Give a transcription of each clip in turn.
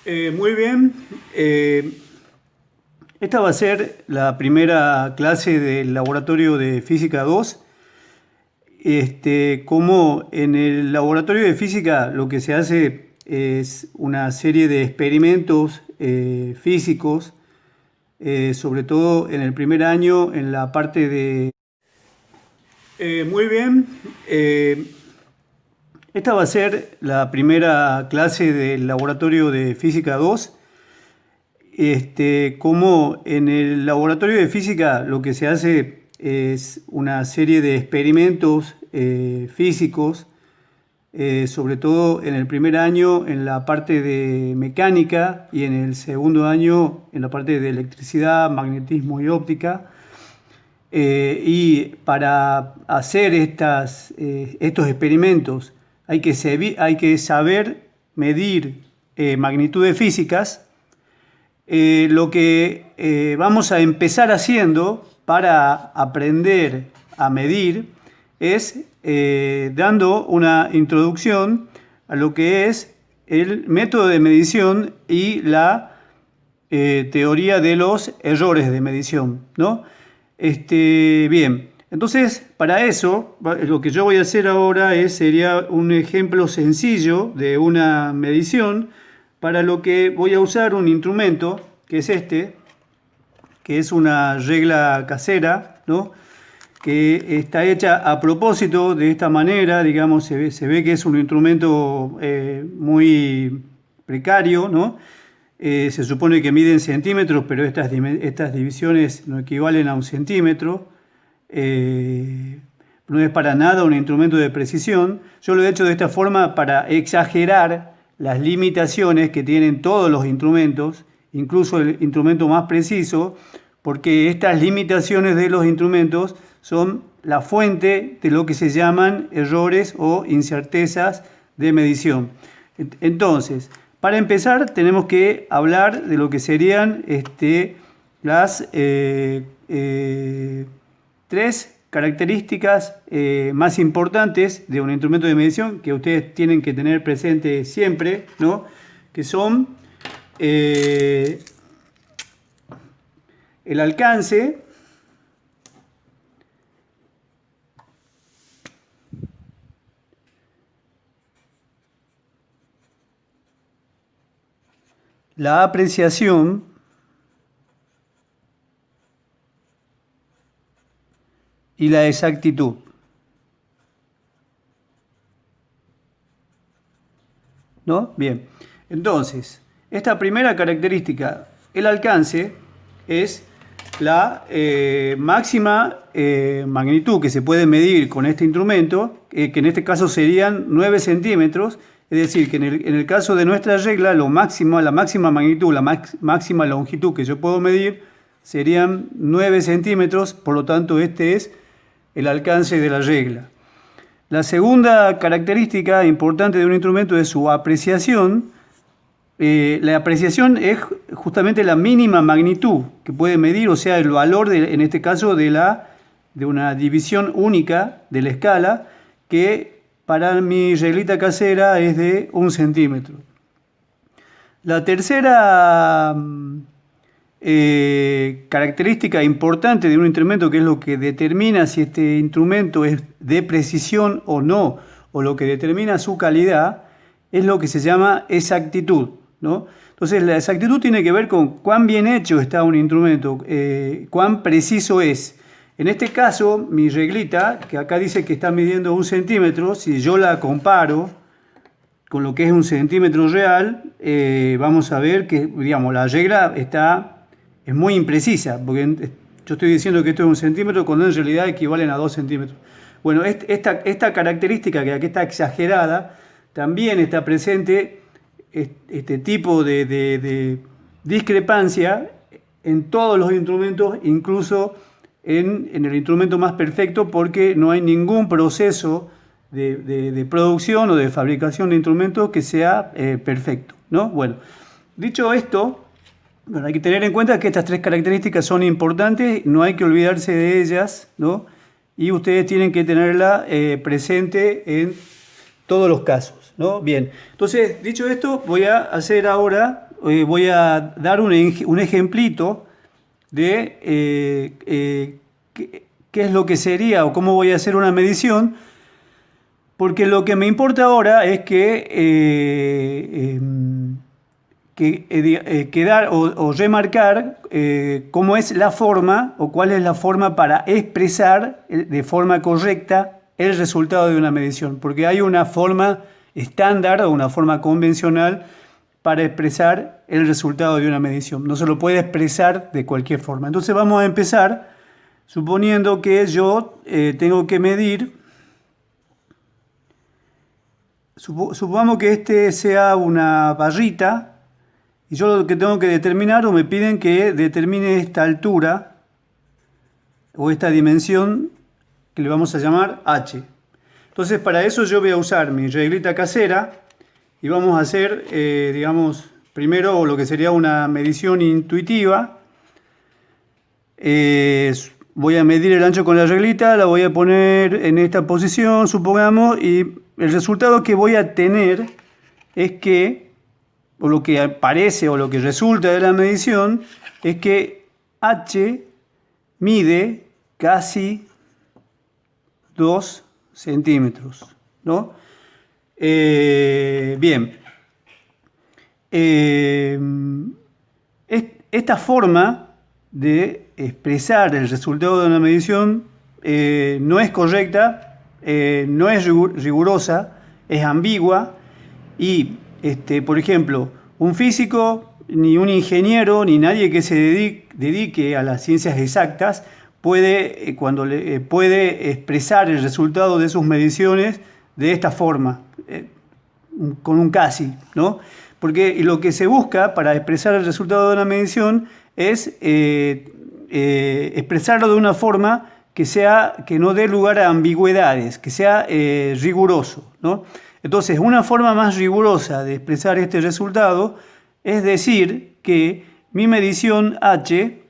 Muy bien. Esta va a ser la primera clase del laboratorio de física 2. Como en el laboratorio de física lo que se hace es una serie de experimentos físicos, sobre todo en el primer año en la parte de... Muy bien. Esta va a ser la primera clase del laboratorio de física 2. Como en el laboratorio de física lo que se hace es una serie de experimentos físicos, sobre todo en el primer año en la parte de mecánica y en el segundo año en la parte de electricidad, magnetismo y óptica. Y para hacer estos experimentos hay que saber medir magnitudes físicas. Lo que vamos a empezar haciendo para aprender a medir es dando una introducción a lo que es el método de medición y la teoría de los errores de medición, ¿no? Bien, entonces para eso lo que yo voy a hacer ahora sería un ejemplo sencillo de una medición, para lo que voy a usar un instrumento que es que es una regla casera, ¿no? Que está hecha a propósito de esta manera, digamos, se ve que es un instrumento muy precario, ¿no? Se supone que mide en centímetros, pero estas divisiones no equivalen a un centímetro. No es para nada un instrumento de precisión. Yo lo he hecho de esta forma para exagerar las limitaciones que tienen todos los instrumentos, incluso el instrumento más preciso, porque estas limitaciones de los instrumentos son la fuente de lo que se llaman errores o incertezas de medición. Entonces, para empezar tenemos que hablar de lo que serían las tres características más importantes de un instrumento de medición que ustedes tienen que tener presente siempre, ¿no? Que son el alcance, la apreciación y la exactitud. ¿No? Bien. Entonces, esta primera característica, el alcance, es la máxima magnitud que se puede medir con este instrumento, que en este caso serían 9 centímetros. Es decir, que en el caso de nuestra regla, la máxima magnitud, la máxima longitud que yo puedo medir serían 9 centímetros, por lo tanto este es el alcance de la regla. La segunda característica importante de un instrumento es su apreciación. La apreciación es justamente la mínima magnitud que puede medir, o sea, el valor, en este caso, de una división única de la escala, que para mi reglita casera es de 1 centímetro. La tercera característica importante de un instrumento, que es lo que determina si este instrumento es de precisión o no, o lo que determina su calidad, es lo que se llama exactitud, ¿no? Entonces la exactitud tiene que ver con cuán bien hecho está un instrumento, cuán preciso es. En este caso, mi reglita, que acá dice que está midiendo 1 centímetro, si yo la comparo con lo que es 1 centímetro real, vamos a ver que, digamos, la regla es muy imprecisa, porque yo estoy diciendo que esto es 1 centímetro cuando en realidad equivalen a 2 centímetros. Bueno, esta característica que aquí está exagerada, también está presente este tipo de discrepancia en todos los instrumentos, incluso en el instrumento más perfecto, porque no hay ningún proceso de producción o de fabricación de instrumentos que sea perfecto, ¿no? Bueno, dicho esto, bueno, hay que tener en cuenta que estas tres características son importantes, no hay que olvidarse de ellas, ¿no? Y ustedes tienen que tenerla presente en todos los casos, ¿no? Bien, entonces, dicho esto, voy a hacer ahora voy a dar un ejemplito de qué es lo que sería o cómo voy a hacer una medición, porque lo que me importa ahora es quedar o remarcar cómo es la forma o cuál es la forma para expresar de forma correcta el resultado de una medición, porque hay una forma estándar o una forma convencional para expresar el resultado de una medición. No se lo puede expresar de cualquier forma. Entonces vamos a empezar suponiendo que yo tengo que medir. Supongamos que este sea una barrita y yo lo que tengo que determinar o me piden que determine esta altura o esta dimensión que le vamos a llamar h. Entonces para eso yo voy a usar mi reglita casera y vamos a hacer, digamos, primero lo que sería una medición intuitiva. Voy a medir el ancho con la reglita, la voy a poner en esta posición, supongamos, y el resultado que voy a tener es que, o lo que aparece o lo que resulta de la medición, es que h mide casi 2 centímetros, ¿no? Bien. Esta forma de expresar el resultado de una medición no es correcta, no es rigurosa, es ambigua y, por ejemplo, un físico, ni un ingeniero, ni nadie que se dedique a las ciencias exactas puede expresar el resultado de sus mediciones de esta forma, con un casi, ¿no? Porque lo que se busca para expresar el resultado de una medición es expresarlo de una forma que no dé lugar a ambigüedades, que sea riguroso, ¿no? Entonces, una forma más rigurosa de expresar este resultado es decir que mi medición h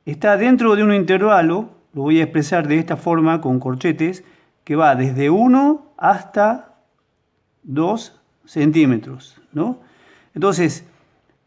está dentro de un intervalo, lo voy a expresar de esta forma con corchetes, que va desde 1 hasta 2 centímetros, ¿no? Entonces,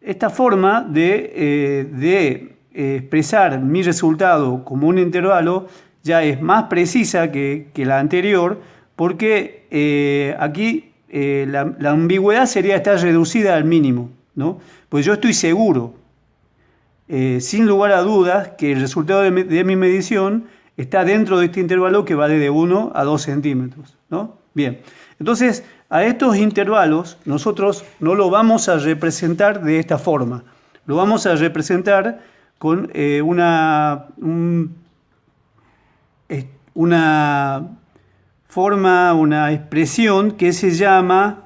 esta forma de expresar mi resultado como un intervalo ya es más precisa que la anterior, porque aquí la ambigüedad sería estar reducida al mínimo, ¿no? Pues yo estoy seguro, sin lugar a dudas, que el resultado de mi medición está dentro de este intervalo que va de 1 a 2 centímetros, ¿no? Bien, entonces a estos intervalos nosotros no lo vamos a representar de esta forma, lo vamos a representar con una forma, una expresión que se llama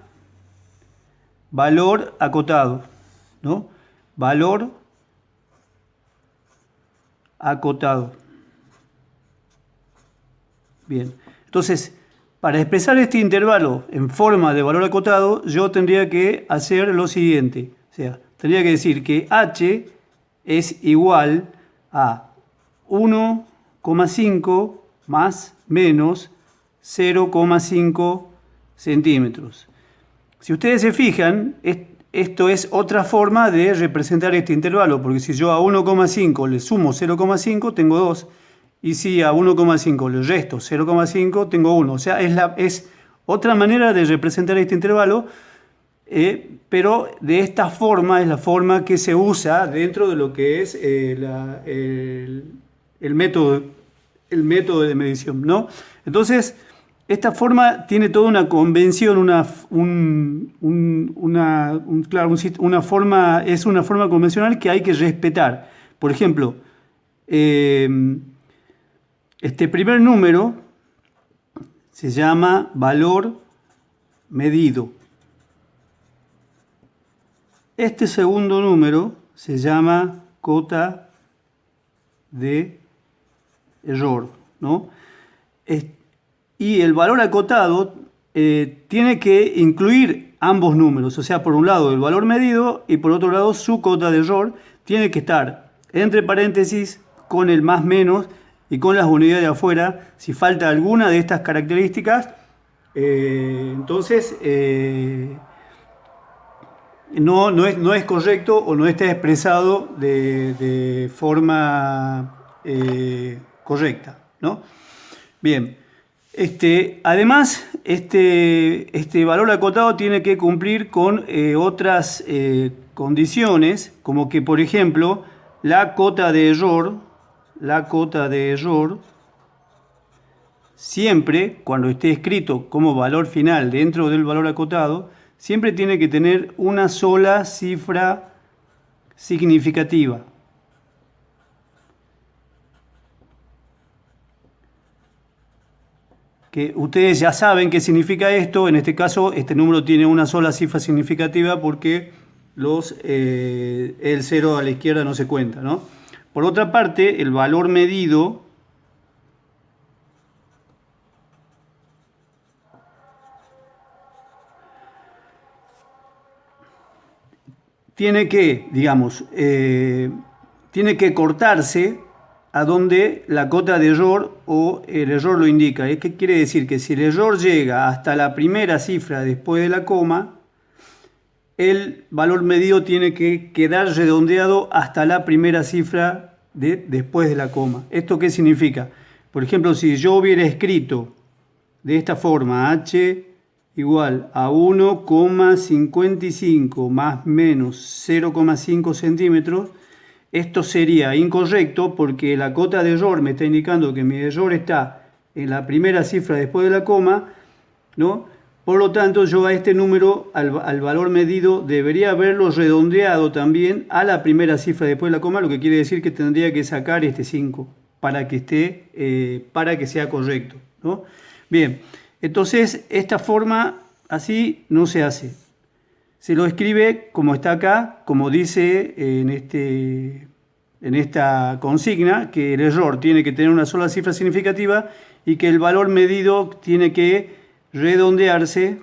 valor acotado, ¿no? Valor acotado. Bien, entonces, para expresar este intervalo en forma de valor acotado, yo tendría que hacer lo siguiente. O sea, tendría que decir que h es igual a 1,5 más menos 0,5 centímetros. Si ustedes se fijan, esto es otra forma de representar este intervalo, porque si yo a 1,5 le sumo 0,5, tengo 2. Y si a 1,5 le resto 0,5, tengo 1. O sea, es otra manera de representar este intervalo, pero de esta forma es la forma que se usa dentro de lo que es el método de medición, ¿no? Entonces, esta forma tiene toda una convención, es una forma convencional que hay que respetar. Por ejemplo, este primer número se llama valor medido. Este segundo número se llama cota de error, ¿no? Y el valor acotado tiene que incluir ambos números, o sea, por un lado el valor medido y por otro lado su cota de error tiene que estar entre paréntesis con el más menos y con las unidades de afuera. Si falta alguna de estas características, entonces no es correcto o no está expresado de forma correcta, ¿no? Bien. Además, este valor acotado tiene que cumplir con otras condiciones, como que, por ejemplo, la cota de error, siempre, cuando esté escrito como valor final dentro del valor acotado, siempre tiene que tener una sola cifra significativa. Que ustedes ya saben qué significa esto. En este caso, este número tiene una sola cifra significativa porque el 0 a la izquierda no se cuenta, ¿no? Por otra parte, el valor medido tiene que, digamos, tiene que cortarse a donde la cota de error o el error lo indica. ¿Qué quiere decir? Que si el error llega hasta la primera cifra después de la coma, el valor medido tiene que quedar redondeado hasta la primera cifra después de la coma. ¿Esto qué significa? Por ejemplo, si yo hubiera escrito de esta forma, h igual a 1,55 más menos 0,5 centímetros, esto sería incorrecto porque la cota de error me está indicando que mi error está en la primera cifra después de la coma, ¿no? Por lo tanto, yo a este número, al valor medido, debería haberlo redondeado también a la primera cifra después de la coma, lo que quiere decir que tendría que sacar este 5 para que sea correcto, ¿no? Bien, entonces esta forma así no se hace. Se lo escribe como está acá, como dice en esta consigna, que el error tiene que tener una sola cifra significativa y que el valor medido tiene que redondearse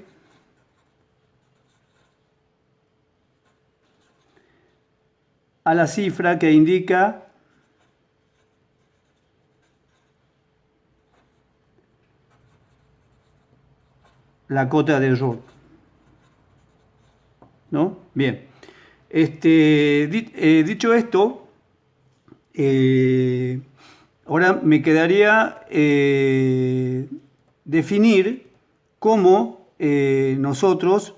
a la cifra que indica la cota de error, ¿no? Bien. Dicho esto, ahora me quedaría definir cómo nosotros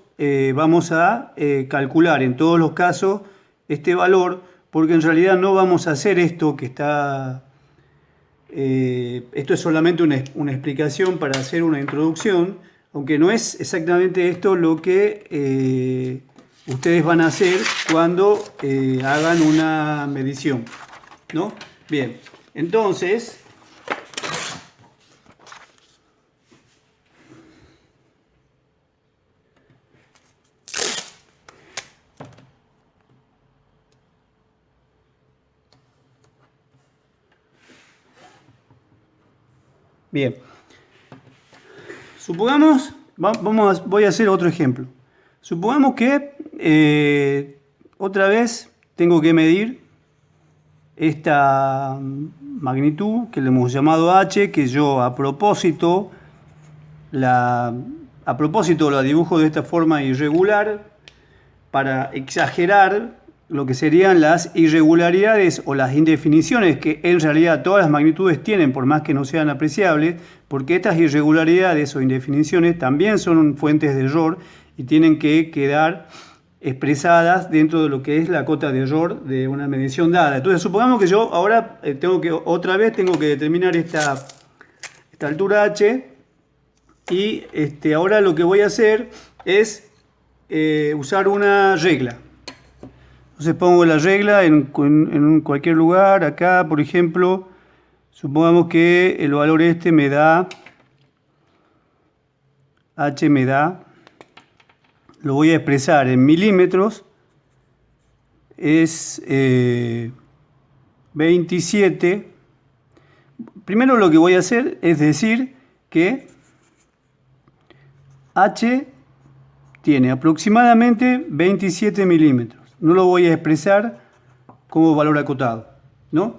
vamos a calcular en todos los casos este valor, porque en realidad no vamos a hacer esto que está... esto es solamente una explicación para hacer una introducción, aunque no es exactamente esto lo que ustedes van a hacer cuando hagan una medición, ¿no? Bien, entonces... Bien, supongamos, voy a hacer otro ejemplo. Supongamos que otra vez tengo que medir esta magnitud que le hemos llamado h, que yo a propósito la dibujo de esta forma irregular para exagerar lo que serían las irregularidades o las indefiniciones que en realidad todas las magnitudes tienen, por más que no sean apreciables, porque estas irregularidades o indefiniciones también son fuentes de error y tienen que quedar expresadas dentro de lo que es la cota de error de una medición dada. Entonces supongamos que yo ahora otra vez tengo que determinar esta altura h y ahora lo que voy a hacer es usar una regla. Entonces pongo la regla en cualquier lugar. Acá, por ejemplo, supongamos que el valor me da, h me da, lo voy a expresar en milímetros, es 27. Primero lo que voy a hacer es decir que h tiene aproximadamente 27 milímetros. No lo voy a expresar como valor acotado, ¿no?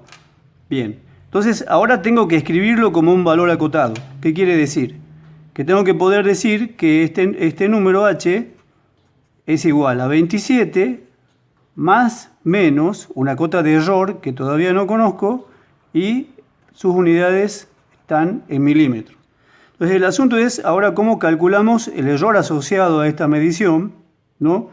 Bien, entonces ahora tengo que escribirlo como un valor acotado. ¿Qué quiere decir? Que tengo que poder decir que este número h es igual a 27 más menos una cota de error que todavía no conozco y sus unidades están en milímetros. Entonces el asunto es ahora cómo calculamos el error asociado a esta medición, ¿no?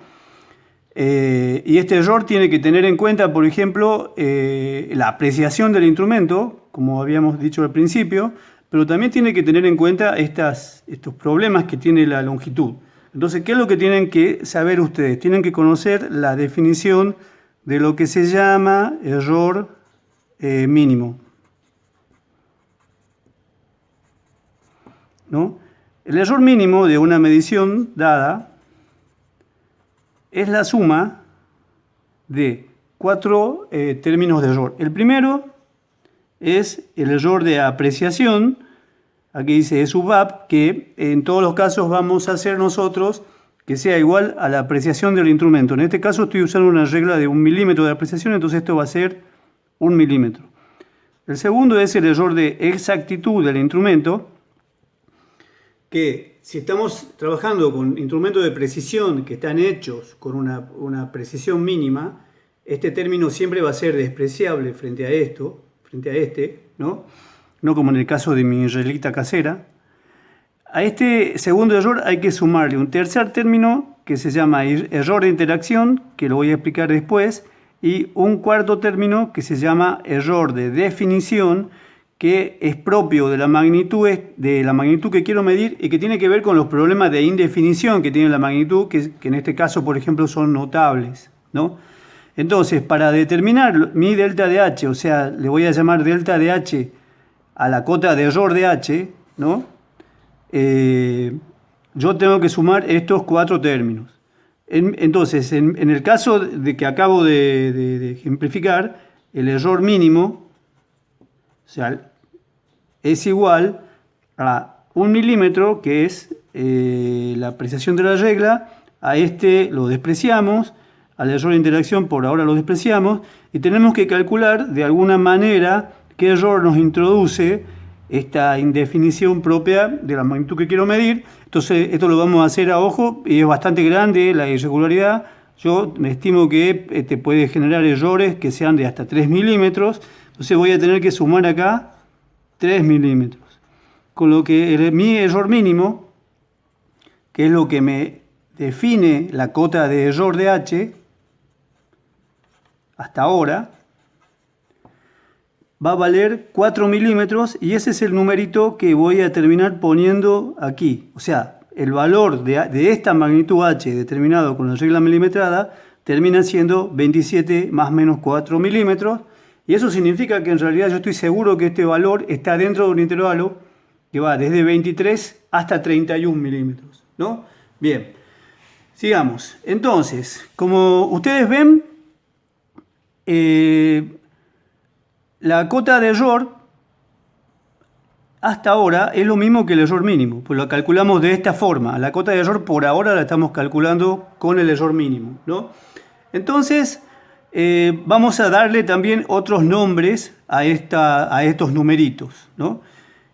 Y este error tiene que tener en cuenta, por ejemplo, la apreciación del instrumento, como habíamos dicho al principio, pero también tiene que tener en cuenta estos problemas que tiene la longitud. Entonces, ¿qué es lo que tienen que saber ustedes? Tienen que conocer la definición de lo que se llama error mínimo, ¿no? El error mínimo de una medición dada es la suma de 4 términos de error. El primero es el error de apreciación. Aquí dice E sub AP, que en todos los casos vamos a hacer nosotros que sea igual a la apreciación del instrumento. En este caso estoy usando una regla de 1 milímetro de apreciación, entonces esto va a ser 1 milímetro. El segundo es el error de exactitud del instrumento, que si estamos trabajando con instrumentos de precisión que están hechos con una precisión mínima, este término siempre va a ser despreciable frente a este, ¿no? No como en el caso de mi reglita casera. A este segundo error hay que sumarle un tercer término que se llama error de interacción, que lo voy a explicar después, y un cuarto término que se llama error de definición, que es propio de la magnitud que quiero medir y que tiene que ver con los problemas de indefinición que tiene la magnitud, que en este caso, por ejemplo, son notables, ¿no? Entonces, para determinar mi delta de h, o sea, le voy a llamar delta de h a la cota de error de h, ¿no? Yo tengo que sumar estos 4 términos. Entonces, en el caso de que acabo de ejemplificar, el error mínimo, o sea, es igual a 1 milímetro, que es la apreciación de la regla. A este lo despreciamos, al error de interacción por ahora lo despreciamos, y tenemos que calcular de alguna manera qué error nos introduce esta indefinición propia de la magnitud que quiero medir. Entonces esto lo vamos a hacer a ojo y es bastante grande la irregularidad. Yo me estimo que puede generar errores que sean de hasta 3 milímetros. Entonces voy a tener que sumar acá 3 milímetros. Con lo que mi error mínimo, que es lo que me define la cota de error de h, hasta ahora, va a valer 4 milímetros y ese es el numerito que voy a terminar poniendo aquí. O sea, el valor de esta magnitud h determinado con la regla milimetrada termina siendo 27 más menos 4 milímetros. Y eso significa que en realidad yo estoy seguro que este valor está dentro de un intervalo que va desde 23 hasta 31 milímetros, ¿no? Bien, sigamos. Entonces, como ustedes ven, la cota de error hasta ahora es lo mismo que el error mínimo, pues lo calculamos de esta forma. La cota de error por ahora la estamos calculando con el error mínimo, ¿no? Entonces, vamos a darle también otros nombres a estos numeritos, ¿no?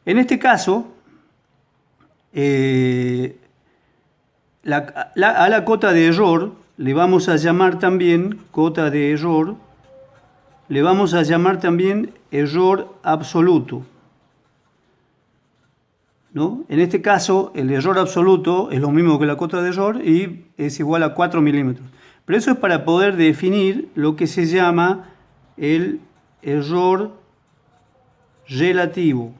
En este caso, a la cota de error le vamos a llamar también cota de error, le vamos a llamar también error absoluto, ¿no? En este caso, el error absoluto es lo mismo que la cota de error y es igual a 4 milímetros. Pero eso es para poder definir lo que se llama el error relativo.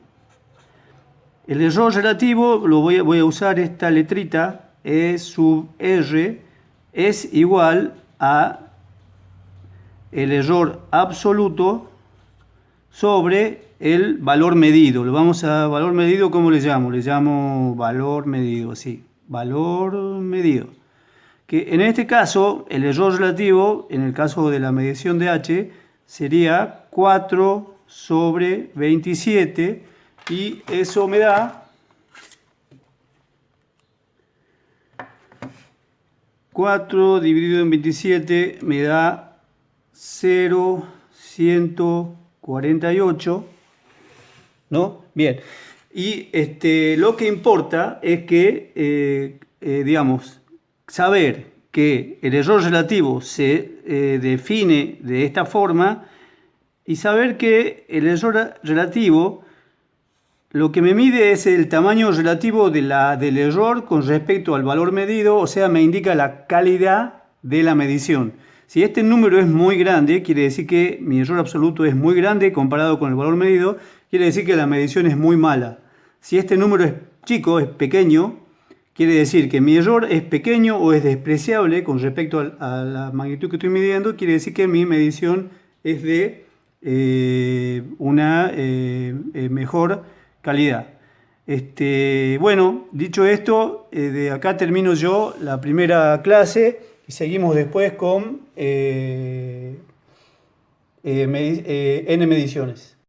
El error relativo, voy a usar esta letrita, E sub R, es igual a el error absoluto sobre el valor medido. Lo vamos a valor medido, ¿cómo le llamo? Le llamo valor medido, así, valor medido. Que en este caso, el error relativo, en el caso de la medición de h, sería 4 sobre 27 y eso me da 4 dividido en 27 me da 0,148, ¿no? Bien, y lo que importa es que, digamos, saber que el error relativo se define de esta forma y saber que el error relativo lo que me mide es el tamaño relativo del error con respecto al valor medido, o sea, me indica la calidad de la medición. Si este número es muy grande, quiere decir que mi error absoluto es muy grande comparado con el valor medido, quiere decir que la medición es muy mala. Si este número es chico, es pequeño, quiere decir que mi error es pequeño o es despreciable con respecto a la magnitud que estoy midiendo, quiere decir que mi medición es de una mejor calidad. Bueno, dicho esto, de acá termino yo la primera clase y seguimos después con N mediciones.